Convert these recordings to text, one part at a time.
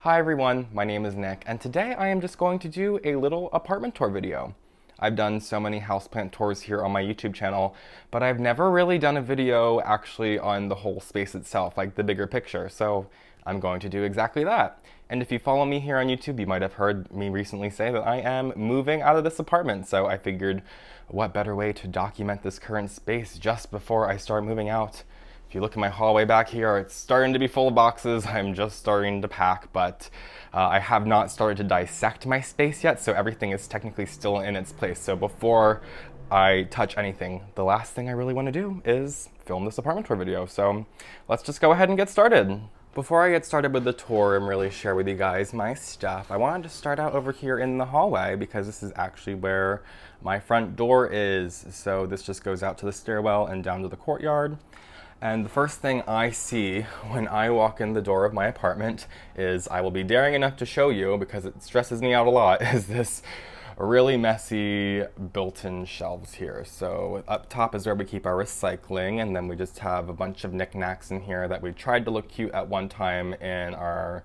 Hi everyone, my name is Nick, and today I am just going to do a little apartment tour video. I've done so many houseplant tours here on my YouTube channel, but I've never really done a video actually on the whole space itself, like the bigger picture, so I'm going to do exactly that. And if you follow me here on YouTube, you might have heard me recently say that I am moving out of this apartment, so I figured what better way to document this current space just before I start moving out. If you look at my hallway back here, it's starting to be full of boxes. I'm just starting to pack, but I have not started to dissect my space yet, so everything is technically still in its place. So before I touch anything, the last thing I really want to do is film this apartment tour video. So let's just go ahead and get started. Before I get started with the tour and really share with you guys my stuff, I wanted to start out over here in the hallway because this is actually where my front door is. So this just goes out to the stairwell and down to the courtyard. And the first thing I see when I walk in the door of my apartment is, I will be daring enough to show you because it stresses me out a lot, is this really messy built-in shelves here. So up top is where we keep our recycling, and then we just have a bunch of knickknacks in here that we tried to look cute at one time in our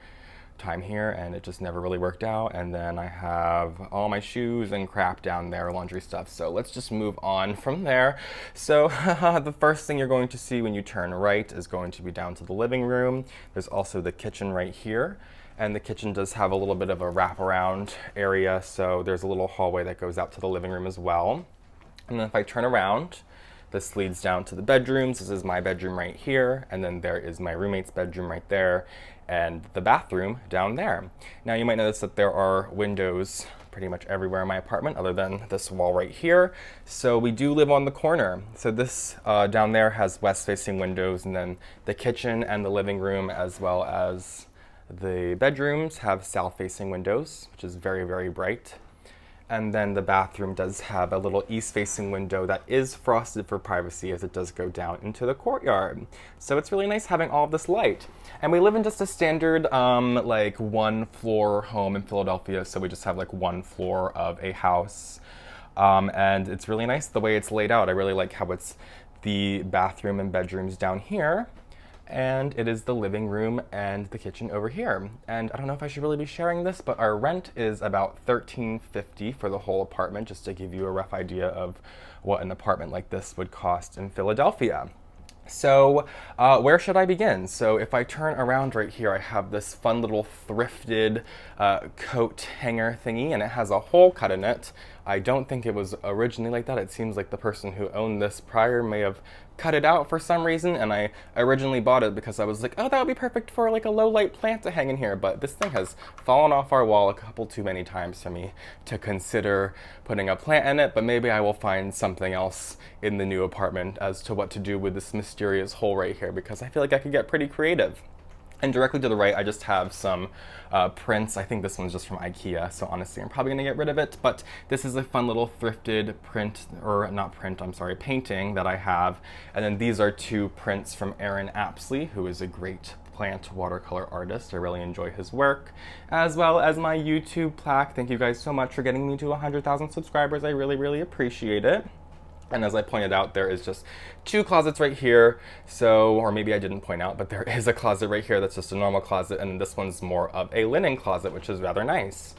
time here, and it just never really worked out. And then I have all my shoes and crap down there, laundry stuff. So let's just move on from there. So the first thing you're going to see when you turn right is going to be down to the living room. There's also the kitchen right here. And the kitchen does have a little bit of a wraparound area, so there's a little hallway that goes out to the living room as well. And then if I turn around, this leads down to the bedrooms. This is my bedroom right here, and then there is my roommate's bedroom right there, and the bathroom down there. Now you might notice that there are windows pretty much everywhere in my apartment other than this wall right here. So we do live on the corner. So this down there has west-facing windows, and then the kitchen and the living room as well as the bedrooms have south-facing windows, which is very, very bright. And then the bathroom does have a little east-facing window that is frosted for privacy as it does go down into the courtyard. So it's really nice having all of this light. And we live in just a standard like one floor home in Philadelphia, so we just have like one floor of a house. And it's really nice the way it's laid out. I really like how it's the bathroom and bedrooms down here, and it is the living room and the kitchen over here. And I don't know if I should really be sharing this, but our rent is about $13.50 for the whole apartment, just to give you a rough idea of what an apartment like this would cost in Philadelphia. So where should I begin? So if I turn around right here, I have this fun little thrifted coat hanger thingy, and it has a hole cut in it. I don't think it was originally like that. It seems like the person who owned this prior may have cut it out for some reason, and I originally bought it because I was like, oh, that would be perfect for like a low light plant to hang in here, but this thing has fallen off our wall a couple too many times for me to consider putting a plant in it, but maybe I will find something else in the new apartment as to what to do with this mysterious hole right here, because I feel like I could get pretty creative. And directly to the right, I just have some prints. I think this one's just from IKEA, so honestly, I'm probably gonna get rid of it. But this is a fun little thrifted print, or not print, I'm sorry, painting that I have. And then these are two prints from Aaron Apsley, who is a great plant watercolor artist. I really enjoy his work, as well as my YouTube plaque. Thank you guys so much for getting me to 100,000 subscribers. I really, really appreciate it. And as I pointed out, there is just two closets right here. So, or maybe I didn't point out, but there is a closet right here that's just a normal closet, and this one's more of a linen closet, which is rather nice.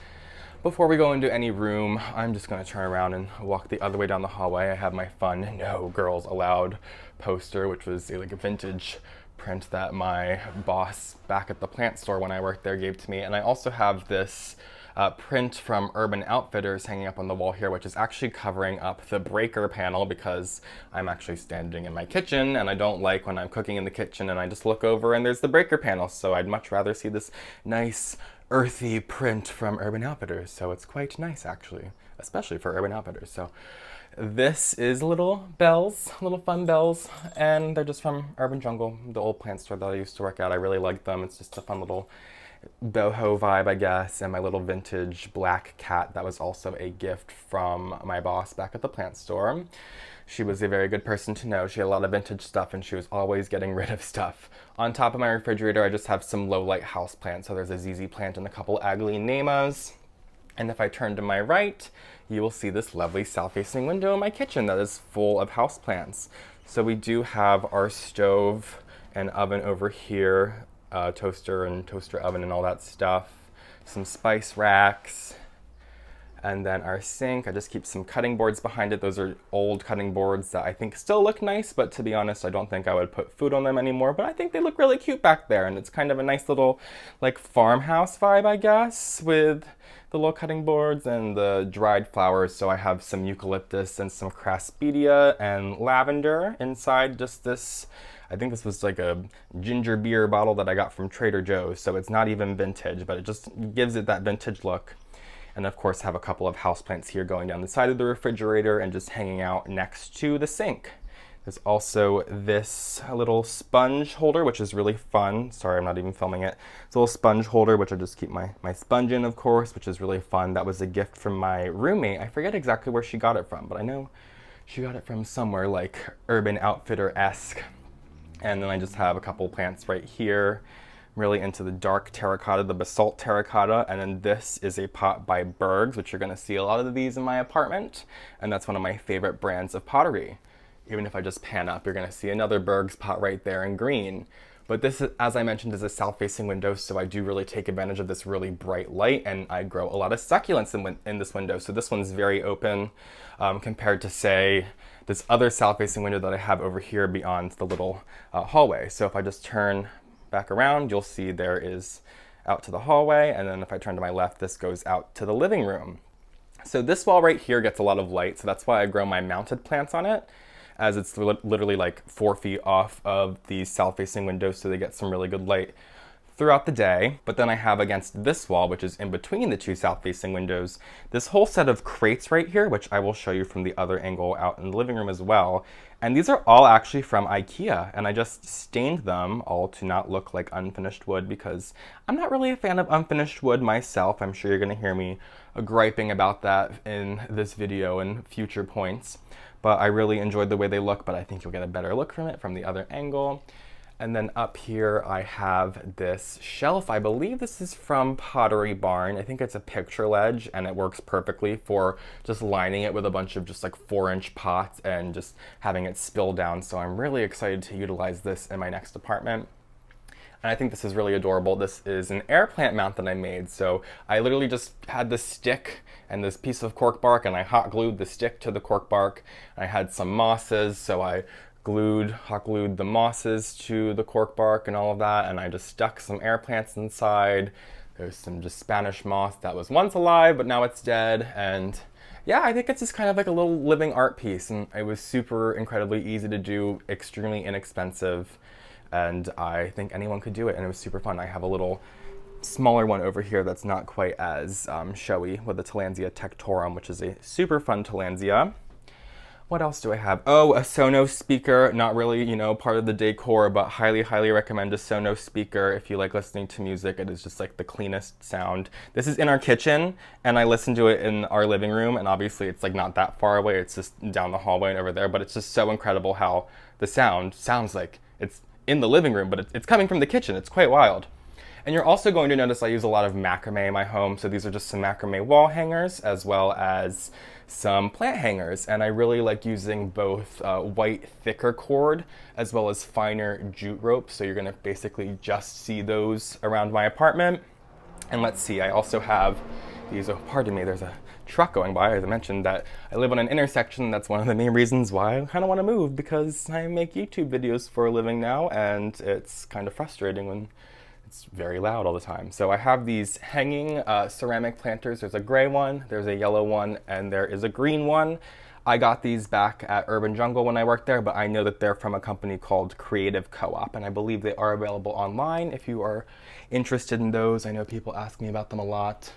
Before we go into any room, I'm just gonna turn around and walk the other way down the hallway. I have my fun "No Girls Allowed" poster, which was like a vintage print that my boss back at the plant store when I worked there gave to me. And I also have this print from Urban Outfitters hanging up on the wall here, which is actually covering up the breaker panel because I'm actually standing in my kitchen and I don't like when I'm cooking in the kitchen and I just look over and there's the breaker panel. So I'd much rather see this nice earthy print from Urban Outfitters. So it's quite nice actually, especially for Urban Outfitters. So this is little bells, little fun bells, and they're just from Urban Jungle, the old plant store that I used to work at. I really like them. It's just a fun little boho vibe, I guess, and my little vintage black cat that was also a gift from my boss back at the plant store. She was a very good person to know. She had a lot of vintage stuff and she was always getting rid of stuff. On top of my refrigerator, I just have some low light house plants. So there's a ZZ plant and a couple aglaonemas. And if I turn to my right, you will see this lovely south-facing window in my kitchen that is full of houseplants. So we do have our stove and oven over here toaster and toaster oven and all that stuff. Some spice racks. And then our sink, I just keep some cutting boards behind it. Those are old cutting boards that I think still look nice, but to be honest, I don't think I would put food on them anymore. But I think they look really cute back there, and it's kind of a nice little like farmhouse vibe, I guess, with the little cutting boards and the dried flowers. So I have some eucalyptus and some craspedia and lavender inside just this. I think this was like a ginger beer bottle that I got from Trader Joe's, so it's not even vintage, but it just gives it that vintage look. And of course have a couple of houseplants here going down the side of the refrigerator and just hanging out next to the sink. There's also this little sponge holder, which is really fun. Sorry, I'm not even filming it. It's a little sponge holder, which I just keep my sponge in, of course, which is really fun. That was a gift from my roommate. I forget exactly where she got it from, but I know she got it from somewhere like Urban Outfitter-esque. And then I just have a couple plants right here. Really into the dark terracotta, the basalt terracotta, and then this is a pot by Berg's, which you're gonna see a lot of these in my apartment, and that's one of my favorite brands of pottery. Even if I just pan up, you're gonna see another Berg's pot right there in green. But this, as I mentioned, is a south-facing window, so I do really take advantage of this really bright light, and I grow a lot of succulents in this window. So this one's very open compared to, say, this other south-facing window that I have over here beyond the little hallway. So if I just turn back around, you'll see there is out to the hallway, and then if I turn to my left, this goes out to the living room. So this wall right here gets a lot of light, so that's why I grow my mounted plants on it, as it's literally like 4 feet off of the south-facing windows, so they get some really good light throughout the day. But then I have against this wall, which is in between the two south-facing windows, this whole set of crates right here, which I will show you from the other angle out in the living room as well. And these are all actually from IKEA, and I just stained them all to not look like unfinished wood because I'm not really a fan of unfinished wood myself. I'm sure you're gonna hear me griping about that in this video and future points. But I really enjoyed the way they look, but I think you'll get a better look from it from the other angle. And then up here I have this shelf. I believe this is from Pottery Barn. I think it's a picture ledge, and it works perfectly for just lining it with a bunch of just like 4-inch pots and just having it spill down. So I'm really excited to utilize this in my next apartment. And I think this is really adorable. This is an air plant mount that I made. So I literally just had this stick and this piece of cork bark, and I hot glued the stick to the cork bark. I had some mosses, so I hot glued the mosses to the cork bark and all of that, and I just stuck some air plants inside. There's some just Spanish moss that was once alive, but now it's dead. And yeah, I think it's just kind of like a little living art piece, and it was super incredibly easy to do, extremely inexpensive, and I think anyone could do it, and it was super fun. I have a little smaller one over here that's not quite as showy with the Tillandsia tectorum, which is a super fun Tillandsia. What else do I have? Oh, a Sonos speaker. Not really, you know, part of the decor, but highly, highly recommend a Sonos speaker if you like listening to music. It is just like the cleanest sound. This is in our kitchen, and I listen to it in our living room, and obviously it's like not that far away. It's just down the hallway and over there, but it's just so incredible how the sound sounds like it's in the living room, but it's coming from the kitchen. It's quite wild. And you're also going to notice I use a lot of macrame in my home. So these are just some macrame wall hangers as well as some plant hangers. And I really like using both white thicker cord as well as finer jute rope. So you're gonna basically just see those around my apartment. And let's see, I also have these, oh, pardon me, there's a truck going by. As I mentioned, that I live on an intersection. That's one of the main reasons why I kind of want to move, because I make YouTube videos for a living now, and it's kind of frustrating when it's very loud all the time. So I have these hanging ceramic planters. There's a gray one, there's a yellow one, and there is a green one. I got these back at Urban Jungle when I worked there, but I know that they're from a company called Creative Co-op, and I believe they are available online if you are interested in those. I know people ask me about them a lot.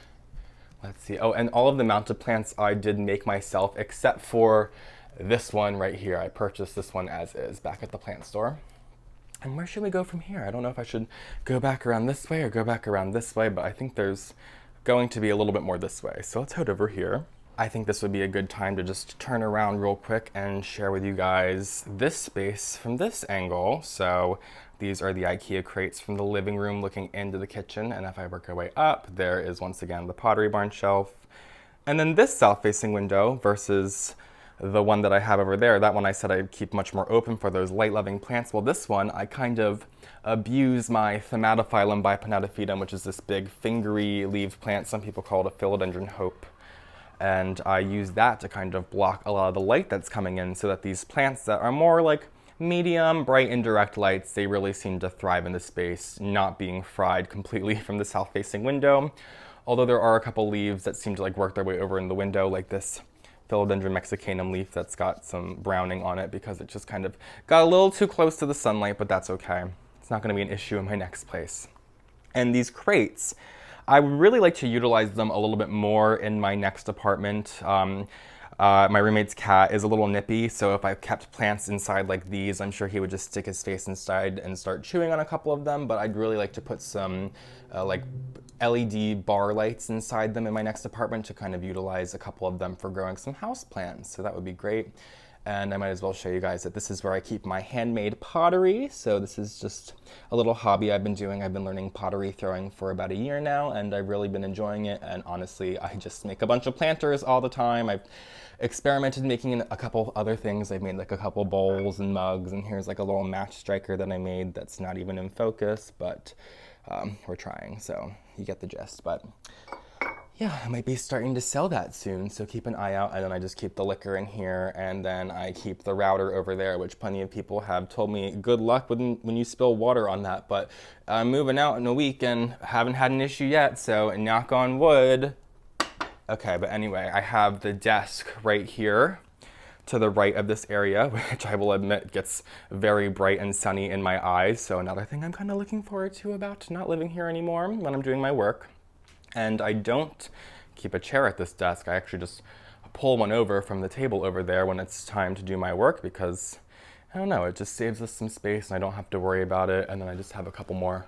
Let's see. Oh, and all of the mounted plants I did make myself, except for this one right here. I purchased this one as is back at the plant store. And where should we go from here? I don't know if I should go back around this way or go back around this way, but I think there's going to be a little bit more this way. So let's head over here. I think this would be a good time to just turn around real quick and share with you guys this space from this angle. So these are the IKEA crates from the living room looking into the kitchen. And if I work our way up, there is once again the Pottery Barn shelf. And then this south-facing window versus The one that I have over there, that one I said I'd keep much more open for those light-loving plants. Well, this one, I kind of abuse my Thaumatophyllum bipinnatophytum, which is this big fingery leaved plant. Some people call it a philodendron hope. And I use that to kind of block a lot of the light that's coming in, so that these plants that are more like medium, bright, indirect lights, they really seem to thrive in the space, not being fried completely from the south-facing window. Although there are a couple leaves that seem to like work their way over in the window, like this Philodendron mexicanum leaf that's got some browning on it because it just kind of got a little too close to the sunlight, but that's okay. It's not going to be an issue in my next place. And these crates, I would really like to utilize them a little bit more in my next apartment. My roommate's cat is a little nippy, so if I kept plants inside like these, I'm sure he would just stick his face inside and start chewing on a couple of them, but I'd really like to put some like LED bar lights inside them in my next apartment to kind of utilize a couple of them for growing some house plants. So that would be great. And I might as well show you guys that this is where I keep my handmade pottery. So this is just a little hobby I've been doing. I've been learning pottery throwing for about a year now, and I've really been enjoying it. And honestly, I just make a bunch of planters all the time. I've experimented making a couple other things. I've made like a couple bowls and mugs, and here's like a little match striker that I made that's not even in focus, but we're trying, so you get the gist. But yeah, I might be starting to sell that soon, so keep an eye out. And then I just keep the liquor in here, and then I keep the router over there, which plenty of people have told me good luck when you spill water on that. But I'm moving out in a week and haven't had an issue yet, so knock on wood. Okay, but anyway, I have the desk right here to the right of this area, which I will admit gets very bright and sunny in my eyes. So another thing I'm kind of looking forward to about not living here anymore when I'm doing my work. And I don't keep a chair at this desk. I actually just pull one over from the table over there when it's time to do my work because, I don't know, it just saves us some space and I don't have to worry about it. And then I just have a couple more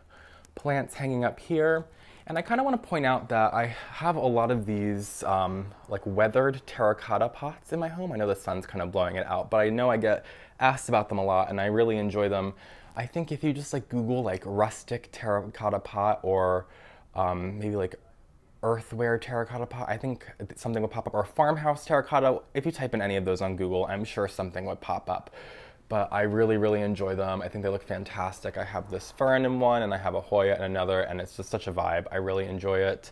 plants hanging up here. And I kind of want to point out that I have a lot of these like weathered terracotta pots in my home. I know the sun's kind of blowing it out, but I know I get asked about them a lot and I really enjoy them. I think if you just like Google like rustic terracotta pot or maybe like earthware terracotta pot, I think something will pop up, or farmhouse terracotta. If you type in any of those on Google, I'm sure something would pop up. But I really, really enjoy them. I think they look fantastic. I have this fern in one, and I have a Hoya in another, and it's just such a vibe. I really enjoy it.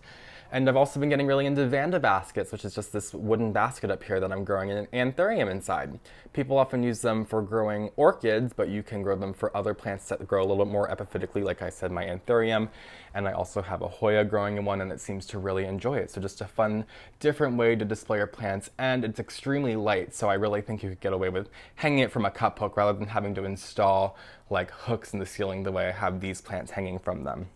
And I've also been getting really into Vanda Baskets, which is just this wooden basket up here that I'm growing an anthurium inside. People often use them for growing orchids, but you can grow them for other plants that grow a little bit more epiphytically, like I said, my anthurium. And I also have a Hoya growing in one, and it seems to really enjoy it. So just a fun, different way to display your plants, and it's extremely light, so I really think you could get away with hanging it from a cup hook rather than having to install like hooks in the ceiling the way I have these plants hanging from them.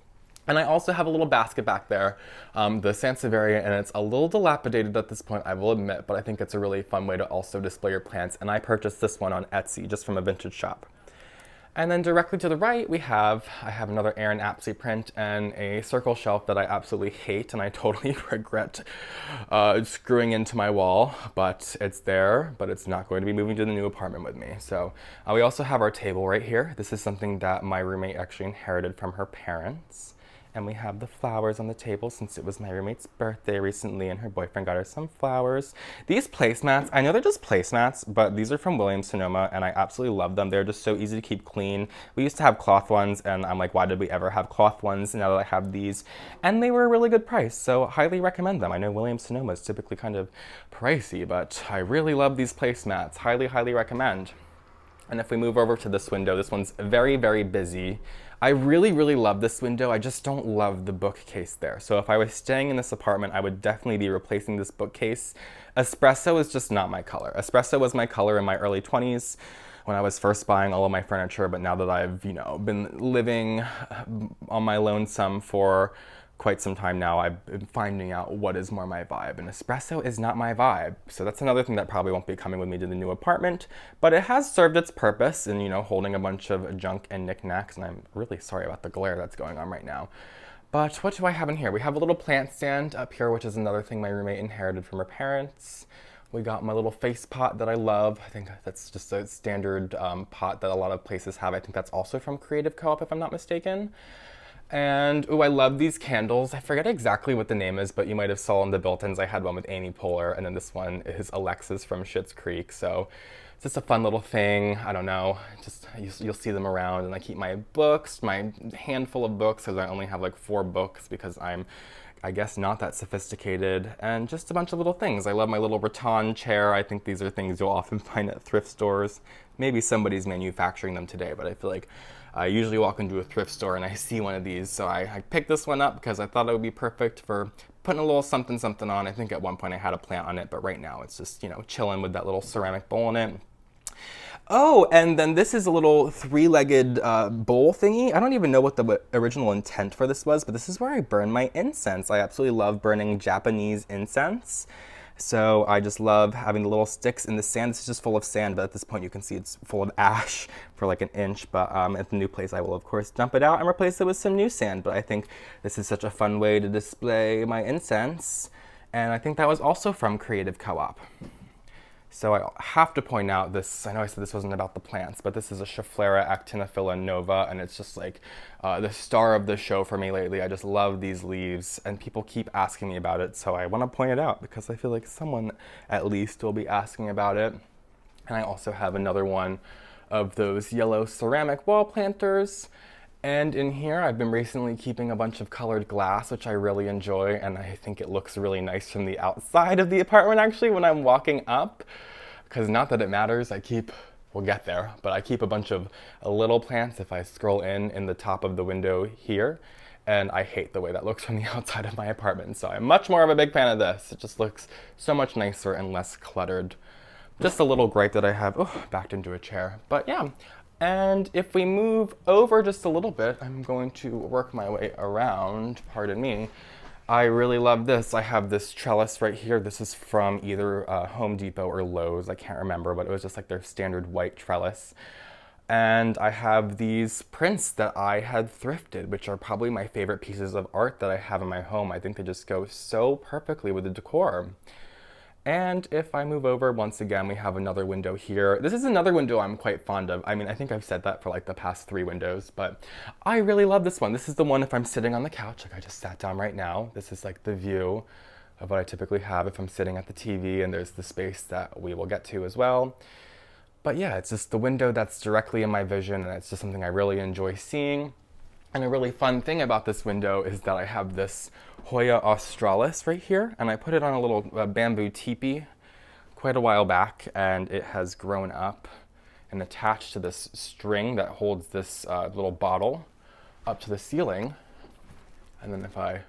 And I also have a little basket back there, the Sansevieria, and it's a little dilapidated at this point, I will admit, but I think it's a really fun way to also display your plants. And I purchased this one on Etsy, just from a vintage shop. And then directly to the right, I have another Aaron Apsley print and a circle shelf that I absolutely hate and I totally regret screwing into my wall, but it's there, but it's not going to be moving to the new apartment with me. So we also have our table right here. This is something that my roommate actually inherited from her parents. And we have the flowers on the table since it was my roommate's birthday recently and her boyfriend got her some flowers. These placemats, I know they're just placemats, but these are from Williams-Sonoma and I absolutely love them. They're just so easy to keep clean. We used to have cloth ones and I'm like, why did we ever have cloth ones? Now that I have these, and they were a really good price, so highly recommend them. I know Williams-Sonoma is typically kind of pricey, but I really love these placemats. Highly, highly recommend. And if we move over to this window, this one's very, very busy. I really, really love this window. I just don't love the bookcase there. So if I was staying in this apartment, I would definitely be replacing this bookcase. Espresso is just not my color. Espresso was my color in my early 20s when I was first buying all of my furniture, but now that I've, been living on my lonesome for quite some time now, I've been finding out what is more my vibe, and espresso is not my vibe. So that's another thing that probably won't be coming with me to the new apartment, but it has served its purpose in, holding a bunch of junk and knickknacks, and I'm really sorry about the glare that's going on right now. But what do I have in here? We have a little plant stand up here, which is another thing my roommate inherited from her parents. We got my little face pot that I love. I think that's just a standard pot that a lot of places have. I think that's also from Creative Co-op, if I'm not mistaken. And, ooh, I love these candles. I forget exactly what the name is, but you might have saw in the built-ins. I had one with Amy Poehler, and then this one is Alexis from Schitt's Creek. So it's just a fun little thing. I don't know. Just you'll see them around, and I keep my books, my handful of books, because I only have like 4 books because I'm, I guess, not that sophisticated, and just a bunch of little things. I love my little rattan chair. I think these are things you'll often find at thrift stores. Maybe somebody's manufacturing them today, but I feel like I usually walk into a thrift store and I see one of these, so I picked this one up because I thought it would be perfect for putting a little something something on. I think at one point I had a plant on it, but right now it's just, you know, chilling with that little ceramic bowl in it. Oh, and then this is a little 3-legged bowl thingy. I don't even know what the original intent for this was, but this is where I burn my incense. I absolutely love burning Japanese incense. So I just love having the little sticks in the sand. This is just full of sand, but at this point you can see it's full of ash for like an inch. But at the new place I will of course dump it out and replace it with some new sand. But I think this is such a fun way to display my incense. And I think that was also from Creative Co-op. So I have to point out this, I know I said this wasn't about the plants, but this is a Shaflera Actinophila nova, and it's just like the star of the show for me lately. I just love these leaves, and people keep asking me about it, so I want to point it out because I feel like someone at least will be asking about it. And I also have another one of those yellow ceramic wall planters. And in here, I've been recently keeping a bunch of colored glass, which I really enjoy, and I think it looks really nice from the outside of the apartment, actually, when I'm walking up. Because not that it matters, we'll get there, but I keep a bunch of little plants if I scroll in the top of the window here, and I hate the way that looks from the outside of my apartment, so I'm much more of a big fan of this. It just looks so much nicer and less cluttered. Just a little gripe that I have, backed into a chair, but yeah. And if we move over just a little bit, I'm going to work my way around, pardon me. I really love this. I have this trellis right here. This is from either Home Depot or Lowe's. I can't remember, but it was just like their standard white trellis. And I have these prints that I had thrifted, which are probably my favorite pieces of art that I have in my home. I think they just go so perfectly with the decor. And if I move over, once again, we have another window here. This is another window I'm quite fond of. I mean, I think I've said that for like the past 3 windows, but I really love this one. This is the one if I'm sitting on the couch, like I just sat down right now. This is like the view of what I typically have if I'm sitting at the TV, and there's the space that we will get to as well. But yeah, it's just the window that's directly in my vision, and it's just something I really enjoy seeing. And a really fun thing about this window is that I have this Hoya australis right here, and I put it on a little bamboo teepee quite a while back, and it has grown up and attached to this string that holds this little bottle up to the ceiling. And then if I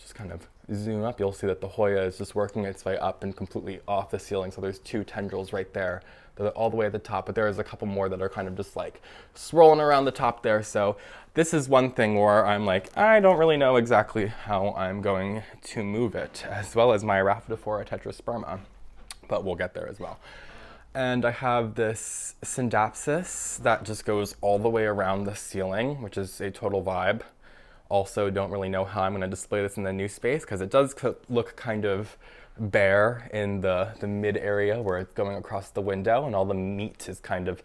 just kind of zoom up, you'll see that the Hoya is just working its way up and completely off the ceiling. So there's 2 tendrils right there that are all the way at the top, but there is a couple more that are kind of just like swirling around the top there. So this is one thing where I'm like, I don't really know exactly how I'm going to move it, as well as my Rhaphidophora tetrasperma, but we'll get there as well. And I have this Syndapsis that just goes all the way around the ceiling, which is a total vibe. Also, don't really know how I'm going to display this in the new space because it does look kind of bare in the mid area where it's going across the window, and all the meat is kind of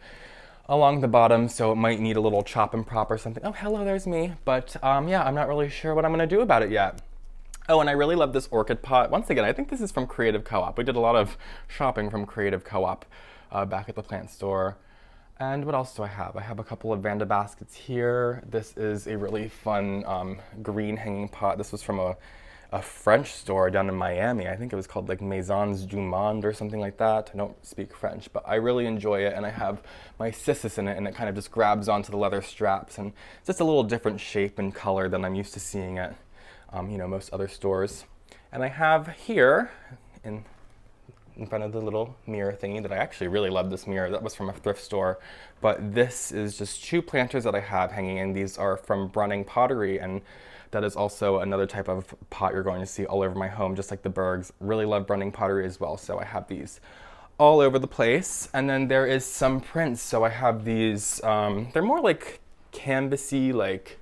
along the bottom, so it might need a little chop and prop or something. Oh, hello, there's me. But yeah, I'm not really sure what I'm going to do about it yet. Oh, and I really love this orchid pot. Once again, I think this is from Creative Co-op. We did a lot of shopping from Creative Co-op back at the plant store. And what else do I have? I have a couple of Vanda Baskets here. This is a really fun green hanging pot. This was from a French store down in Miami. I think it was called like Maisons du Monde or something like that. I don't speak French, but I really enjoy it. And I have my cissus in it, and it kind of just grabs onto the leather straps. And it's just a little different shape and color than I'm used to seeing at most other stores. And I have here in front of the little mirror thingy that I actually really love this mirror. That was from a thrift store. But this is just 2 planters that I have hanging in. These are from Brunning Pottery, and that is also another type of pot you're going to see all over my home, just like the Bergs. Really love Brunning Pottery as well, so I have these all over the place. And then there is some prints. So I have these, they're more like canvasy like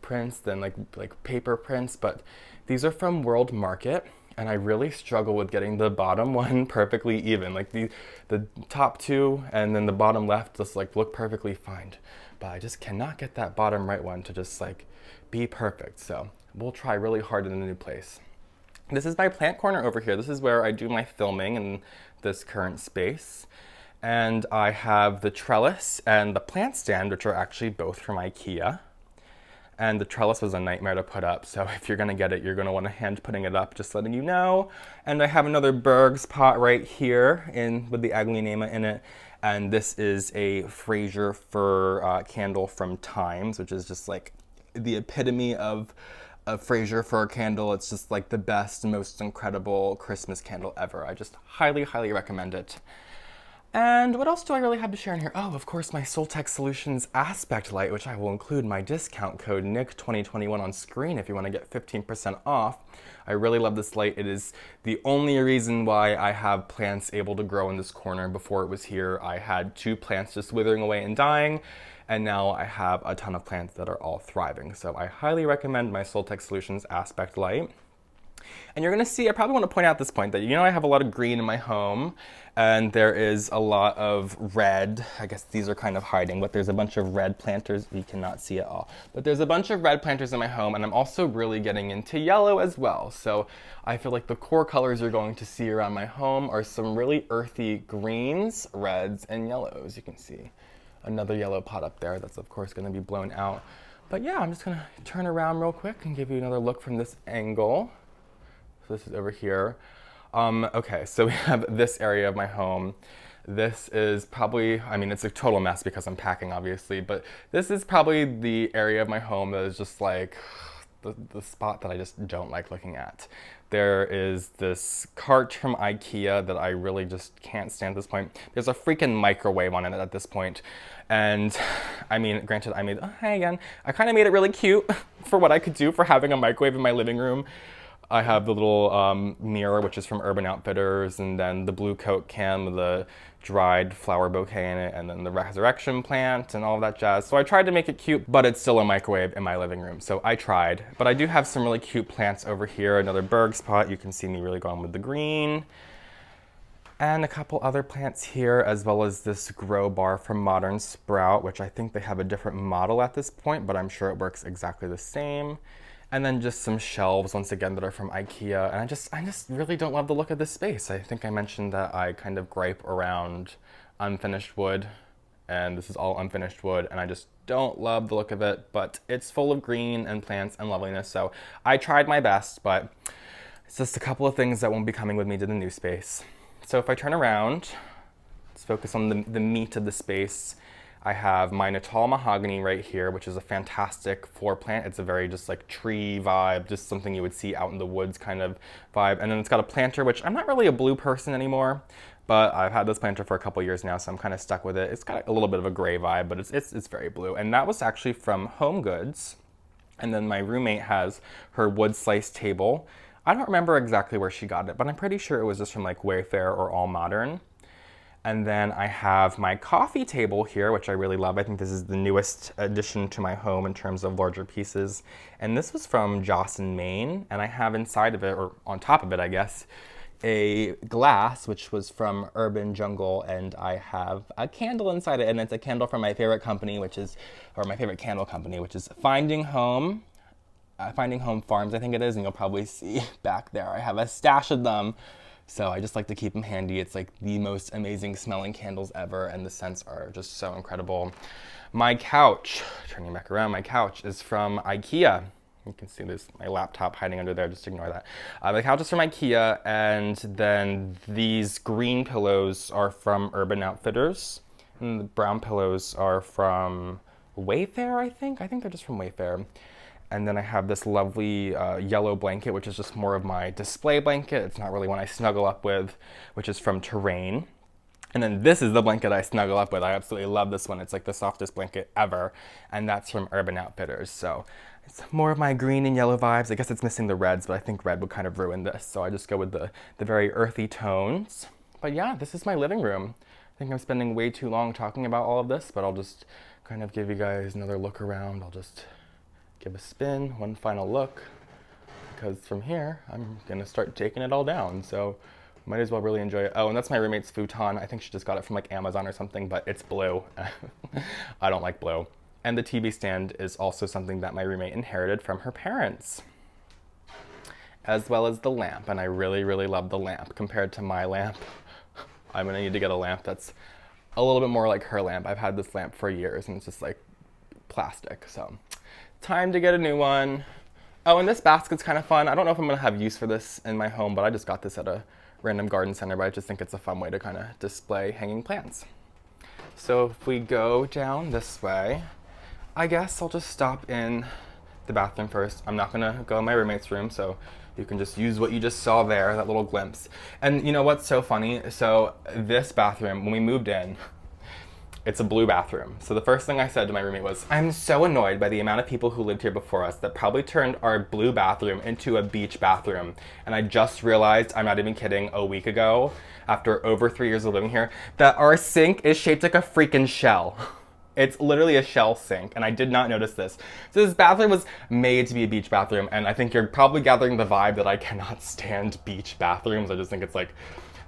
prints than like paper prints, but these are from World Market. And I really struggle with getting the bottom one perfectly even. Like the top 2 and then the bottom left just like look perfectly fine. but I just cannot get that bottom right one to just like be perfect. So we'll try really hard in the new place. This is my plant corner over here. This is where I do my filming in this current space. And I have the trellis and the plant stand, which are actually both from IKEA. And the trellis was a nightmare to put up, so if you're gonna get it, you're gonna want to hand putting it up, just letting you know. And I have another Berg's pot right here with the Aglaonema in it. And this is a Fraser fir candle from Times, which is just like the epitome of a Fraser fir candle. It's just like the best, most incredible Christmas candle ever. I just highly, highly recommend it. And what else do I really have to share in here? Oh, of course, my Soltech Solutions Aspect Light, which I will include my discount code NICK2021 on screen if you want to get 15% off. I really love this light. It is the only reason why I have plants able to grow in this corner. Before it was here, I had 2 plants just withering away and dying, and now I have a ton of plants that are all thriving. So I highly recommend my Soltech Solutions Aspect Light. And you're gonna see, I probably want to point out at this point that, you know, I have a lot of green in my home, and there is a lot of red. I guess these are kind of hiding, but there's a bunch of red planters. You cannot see it all. But there's a bunch of red planters in my home, and I'm also really getting into yellow as well. So I feel like the core colors you're going to see around my home are some really earthy greens, reds, and yellows. You can see another yellow pot up there that's of course gonna be blown out. But yeah, I'm just gonna turn around real quick and give you another look from this angle. So this is over here. Okay, so we have this area of my home. This is probably, I mean, it's a total mess because I'm packing, obviously, but this is probably the area of my home that is just like the spot that I just don't like looking at. There is this cart from IKEA that I really just can't stand at this point. There's a freaking microwave on it at this point. And I mean, granted, I made, oh, hi again. I kind of made it really cute for what I could do for having a microwave in my living room. I have the little mirror, which is from Urban Outfitters, and then the blue Coke can with the dried flower bouquet in it, and then the resurrection plant and all of that jazz. So I tried to make it cute, but it's still a microwave in my living room. So I tried, but I do have some really cute plants over here. Another Berg's pot. You can see me really going with the green. And a couple other plants here, as well as this grow bar from Modern Sprout, which I think they have a different model at this point, but I'm sure it works exactly the same. And then just some shelves, once again, that are from IKEA. And I just really don't love the look of this space. I think I mentioned that I kind of gripe around unfinished wood, and this is all unfinished wood, and I just don't love the look of it, but it's full of green and plants and loveliness. So I tried my best, but it's just a couple of things that won't be coming with me to the new space. So if I turn around, let's focus on the meat of the space. I have my Natal mahogany right here, which is a fantastic floor plant. It's a very just like tree vibe, just something you would see out in the woods kind of vibe. And then it's got a planter, which I'm not really a blue person anymore, but I've had this planter for a couple years now, so I'm kind of stuck with it. It's got a little bit of a gray vibe, but it's very blue. And that was actually from Home Goods. And then my roommate has her wood slice table. I don't remember exactly where she got it, but I'm pretty sure it was just from like Wayfair or All Modern. And then I have my coffee table here, which I really love. I think this is the newest addition to my home in terms of larger pieces. And this was from Joss in Maine. And I have inside of it, or on top of it, I guess, a glass, which was from Urban Jungle. And I have a candle inside it. And it's a candle from my favorite company, or my favorite candle company, which is Finding Home Farms, I think it is. And you'll probably see back there, I have a stash of them. So I just like to keep them handy. It's like the most amazing smelling candles ever, and the scents are just so incredible. My couch, turning back around, my couch is from IKEA. You can see there's my laptop hiding under there, just ignore that. The couch is from IKEA, and then these green pillows are from Urban Outfitters, and the brown pillows are from Wayfair, I think. I think they're just from Wayfair. And then I have this lovely yellow blanket, which is just more of my display blanket. It's not really one I snuggle up with, which is from Terrain. And then this is the blanket I snuggle up with. I absolutely love this one. It's like the softest blanket ever. And that's from Urban Outfitters. So it's more of my green and yellow vibes. I guess it's missing the reds, but I think red would kind of ruin this. So I just go with the very earthy tones. But yeah, this is my living room. I think I'm spending way too long talking about all of this, but I'll just kind of give you guys another look around. I'll just give a spin, one final look, because from here, I'm gonna start taking it all down, so might as well really enjoy it. Oh, and that's my roommate's futon. I think she just got it from like Amazon or something, but it's blue. I don't like blue. And the TV stand is also something that my roommate inherited from her parents, as well as the lamp. And I really, really love the lamp compared to my lamp. I'm gonna need to get a lamp that's a little bit more like her lamp. I've had this lamp for years and it's just like plastic, so time to get a new one. Oh, and this basket's kind of fun. I don't know if I'm gonna have use for this in my home, but I just got this at a random garden center, but I just think it's a fun way to kind of display hanging plants. So if we go down this way, I guess I'll just stop in the bathroom first. I'm not gonna go in my roommate's room, so you can just use what you just saw there, that little glimpse. And you know what's so funny? So this bathroom, when we moved in, it's a blue bathroom. So the first thing I said to my roommate was, I'm so annoyed by the amount of people who lived here before us that probably turned our blue bathroom into a beach bathroom. And I just realized, I'm not even kidding, a week ago, after over 3 years of living here, that our sink is shaped like a freaking shell. It's literally a shell sink, and I did not notice this. So this bathroom was made to be a beach bathroom, and I think you're probably gathering the vibe that I cannot stand beach bathrooms. I just think it's like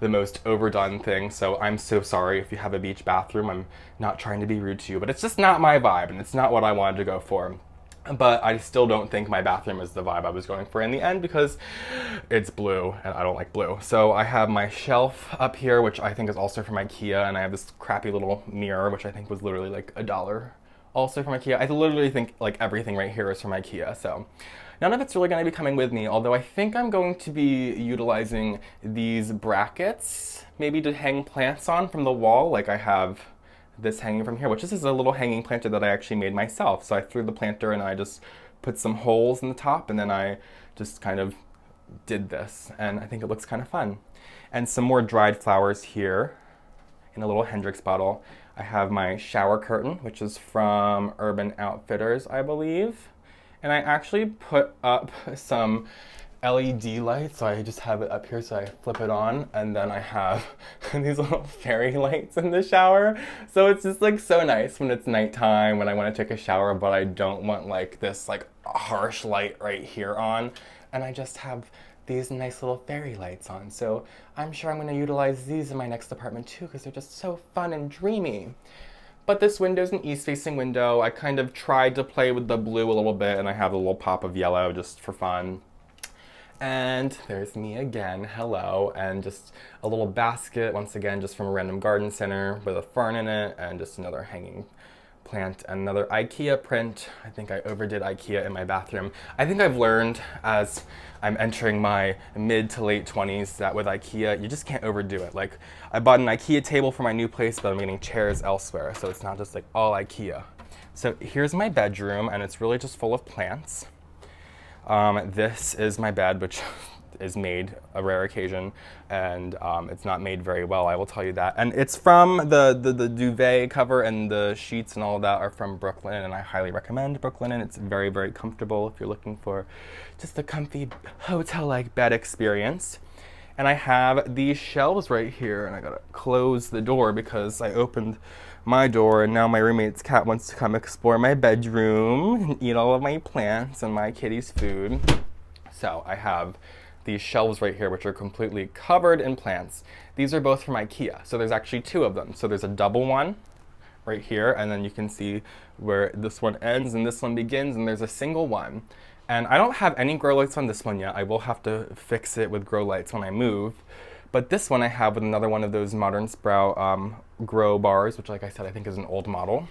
the most overdone thing, so I'm so sorry if you have a beach bathroom. I'm not trying to be rude to you, but it's just not my vibe, and it's not what I wanted to go for. But I still don't think my bathroom is the vibe I was going for in the end because it's blue and I don't like blue. So I have my shelf up here, which I think is also from IKEA, and I have this crappy little mirror, which I think was literally like $1, also from IKEA. I literally think like everything right here is from IKEA, so none of it's really going to be coming with me, although I think I'm going to be utilizing these brackets, maybe to hang plants on from the wall, like I have this hanging from here, which this is a little hanging planter that I actually made myself. So I threw the planter and I just put some holes in the top, and then I just kind of did this, and I think it looks kind of fun. And some more dried flowers here in a little Hendrix bottle. I have my shower curtain, which is from Urban Outfitters, I believe. And I actually put up some LED lights, so I just have it up here, so I flip it on, and then I have these little fairy lights in the shower. So it's just like so nice when it's nighttime, when I want to take a shower, but I don't want like this like harsh light right here on. And I just have these nice little fairy lights on. So I'm sure I'm going to utilize these in my next apartment too, because they're just so fun and dreamy. But this window's an east-facing window. I kind of tried to play with the blue a little bit, and I have a little pop of yellow just for fun. And there's me again, hello, and just a little basket, once again, just from a random garden center with a fern in it, and just another hanging plant, and another IKEA print. I think I overdid IKEA in my bathroom. I think I've learned as I'm entering my mid to late 20s that with IKEA, you just can't overdo it. Like, I bought an IKEA table for my new place, but I'm getting chairs elsewhere, so it's not just like all IKEA. So here's my bedroom, and it's really just full of plants. This is my bed, which is made a rare occasion, and it's not made very well, I will tell you that. And it's from the duvet cover, and the sheets and all of that are from Brooklyn, and I highly recommend Brooklyn, and it's very, very comfortable if you're looking for just a comfy hotel-like bed experience. And I have these shelves right here, and I gotta close the door because I opened my door, and now my roommate's cat wants to come explore my bedroom and eat all of my plants and my kitty's food. So I have these shelves right here, which are completely covered in plants. These are both from IKEA, so there's actually two of them. So there's a double one right here, and then you can see where this one ends and this one begins, and there's a single one. And I don't have any grow lights on this one yet. I will have to fix it with grow lights when I move. But this one I have with another one of those Modern Sprout grow bars, which, like I said, I think is an old model.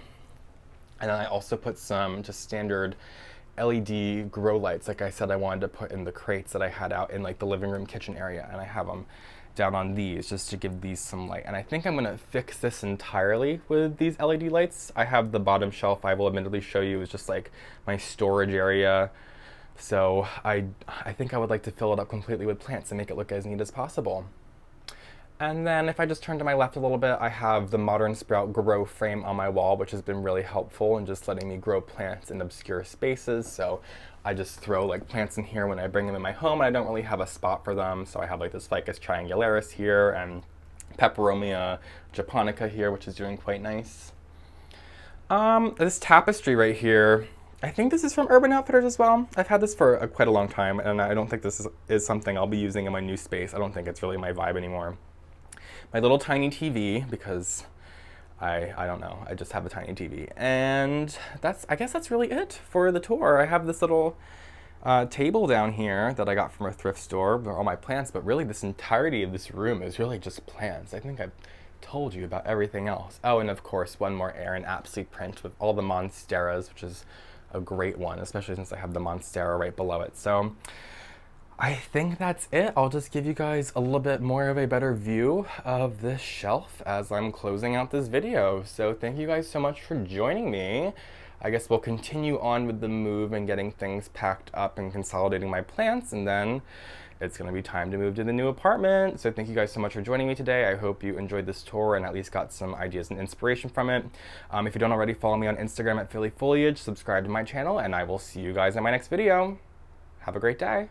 And then I also put some just standard LED grow lights, like I said I wanted to put in the crates that I had out in like the living room kitchen area, and I have them down on these just to give these some light. And I think I'm gonna fix this entirely with these LED lights. I have the bottom shelf, I will admittedly show you, is just like my storage area. So I think I would like to fill it up completely with plants and make it look as neat as possible. And then if I just turn to my left a little bit, I have the Modern Sprout grow frame on my wall, which has been really helpful in just letting me grow plants in obscure spaces. So I just throw like plants in here when I bring them in my home, and I don't really have a spot for them. So I have like this Ficus triangularis here and Peperomia japonica here, which is doing quite nice. This tapestry right here, I think this is from Urban Outfitters as well. I've had this for quite a long time, and I don't think this is something I'll be using in my new space. I don't think it's really my vibe anymore. My little tiny TV, because I don't know. I just have a tiny TV. And I guess that's really it for the tour. I have this little table down here that I got from a thrift store with all my plants, but really this entirety of this room is really just plants. I think I've told you about everything else. Oh, and of course, one more Erin Apsley print with all the monsteras, which is a great one, especially since I have the monstera right below it. So I think that's it. I'll just give you guys a little bit more of a better view of this shelf as I'm closing out this video. So thank you guys so much for joining me. I guess we'll continue on with the move and getting things packed up and consolidating my plants, and then it's gonna be time to move to the new apartment. So thank you guys so much for joining me today. I hope you enjoyed this tour and at least got some ideas and inspiration from it. If you don't already, follow me on Instagram at Philly Foliage, subscribe to my channel, and I will see you guys in my next video. Have a great day.